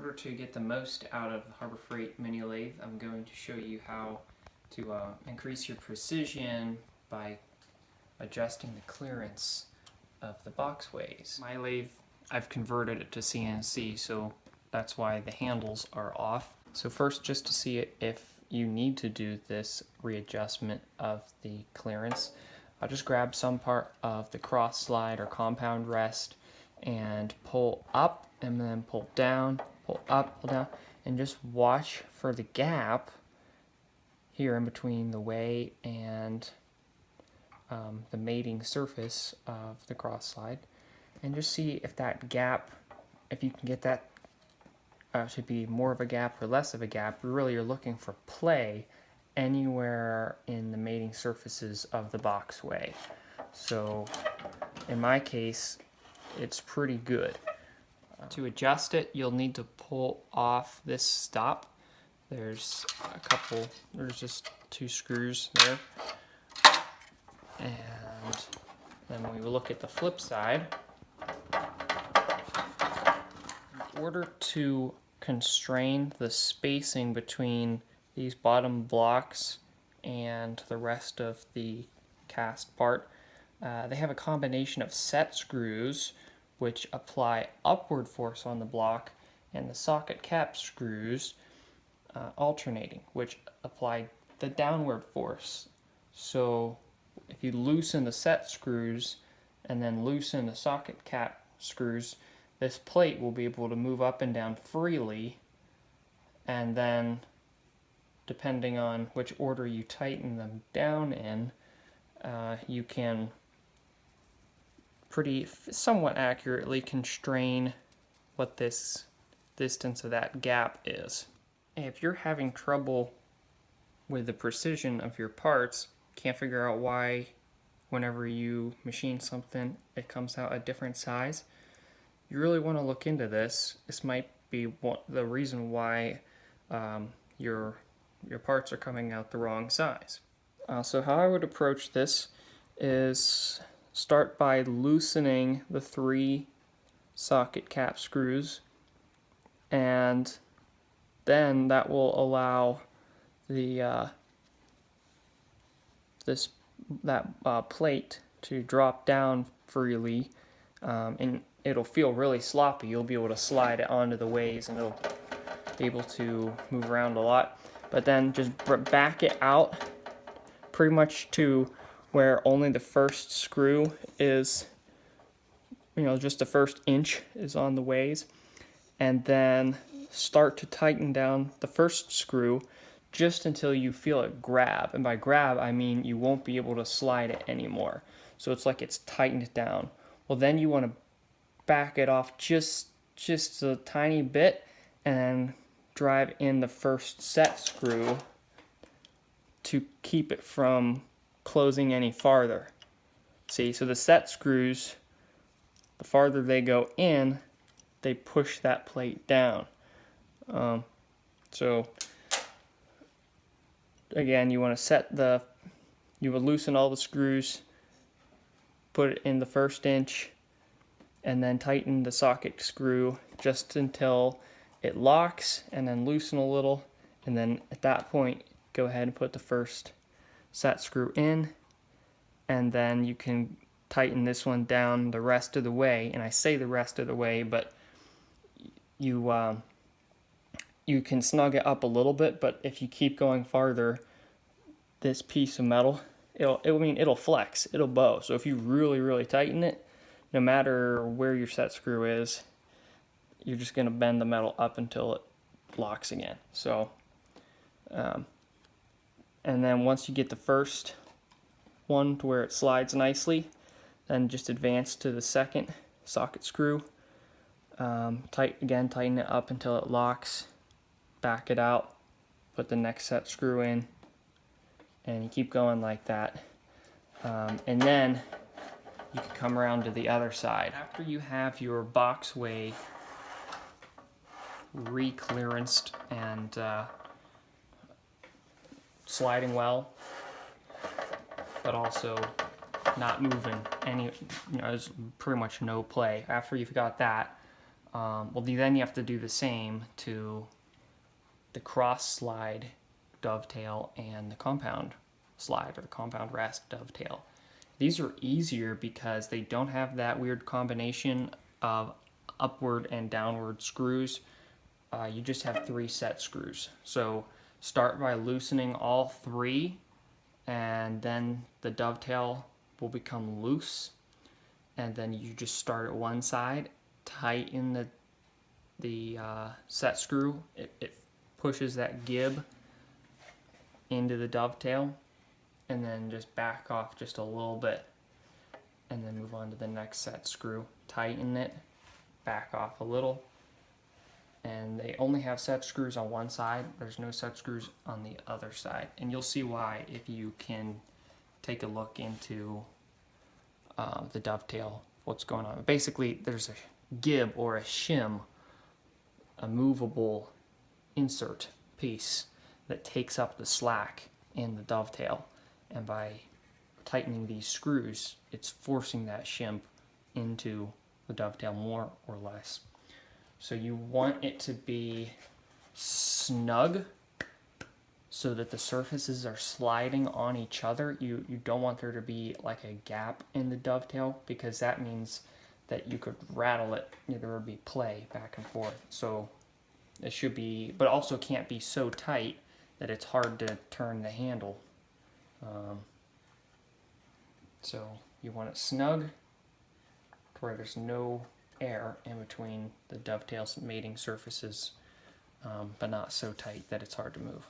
order to get the most out of the Harbor Freight mini lathe, I'm going to show you how to increase your precision by adjusting the clearance of the boxways. My lathe, I've converted it to CNC, so that's why the handles are off. So first, just to see if you need to do this readjustment of the clearance, I'll just grab some part of the cross slide or compound rest and pull up and then pull down, pull up, pull down, and just watch for the gap here in between the way and the mating surface of the cross slide, and just see if that gap, if you can get that to be more of a gap or less of a gap. Really, you're looking for play anywhere in the mating surfaces of the boxway. So in my case, it's pretty good. To adjust it, you'll need to pull off this stop. There's just 2 screws there. And then when we look at the flip side, in order to constrain the spacing between these bottom blocks and the rest of the cast part, they have a combination of set screws which apply upward force on the block, and the socket cap screws alternating, which apply the downward force. So if you loosen the set screws and then loosen the socket cap screws, this plate will be able to move up and down freely, and then depending on which order you tighten them down in, you can somewhat accurately constrain what this distance of that gap is. If you're having trouble with the precision of your parts, can't figure out why whenever you machine something it comes out a different size, you really want to look into this. This might be the reason why your parts are coming out the wrong size. So how I would approach this is start by loosening the 3 socket cap screws, and then that will allow the plate to drop down freely, and it'll feel really sloppy. You'll be able to slide it onto the ways and it'll be able to move around a lot. But then just back it out pretty much to where only the first screw is, just the first inch is on the ways, and then start to tighten down the first screw just until you feel it grab. And by grab, I mean you won't be able to slide it anymore. So it's like it's tightened down. Well, then you want to back it off just a tiny bit and then drive in the first set screw to keep it from closing any farther. See, so the set screws, the farther they go in, they push that plate down. So again, you want to you would loosen all the screws, put it in the first inch, and then tighten the socket screw just until it locks, and then loosen a little, and then at that point go ahead and put the first set screw in, and then you can tighten this one down the rest of the way. And I say the rest of the way, but you can snug it up a little bit, but if you keep going farther, this piece of metal, it'll flex, it'll bow. So if you really tighten it, no matter where your set screw is, you're just going to bend the metal up until it locks again. So and then once you get the first one to where it slides nicely, then just advance to the second socket screw. Tighten it up until it locks, back it out, put the next set screw in, and you keep going like that. And then you can come around to the other side. After you have your boxway re-clearanced and sliding well, but also not moving there's pretty much no play. After you've got that, Well, then you have to do the same to the cross slide dovetail and the compound slide or the compound rasp dovetail. These are easier because they don't have that weird combination of upward and downward screws. You just have 3 set screws. So start by loosening all 3, and then the dovetail will become loose. And then you just start at one side, tighten the set screw. It pushes that gib into the dovetail, and then just back off just a little bit, and then move on to the next set screw. Tighten it, back off a little, and they only have set screws on one side. There's no set screws on the other side, and you'll see why if you can take a look into the dovetail, what's going on. Basically, there's a gib or a shim, a movable insert piece that takes up the slack in the dovetail, and by tightening these screws, it's forcing that shim into the dovetail more or less. So you want it to be snug so that the surfaces are sliding on each other. You don't want there to be like a gap in the dovetail, because that means that you could rattle it. There would be play back and forth. So it should be, but also can't be so tight that it's hard to turn the handle. So you want it snug to where there's no air in between the dovetail's mating surfaces, but not so tight that it's hard to move.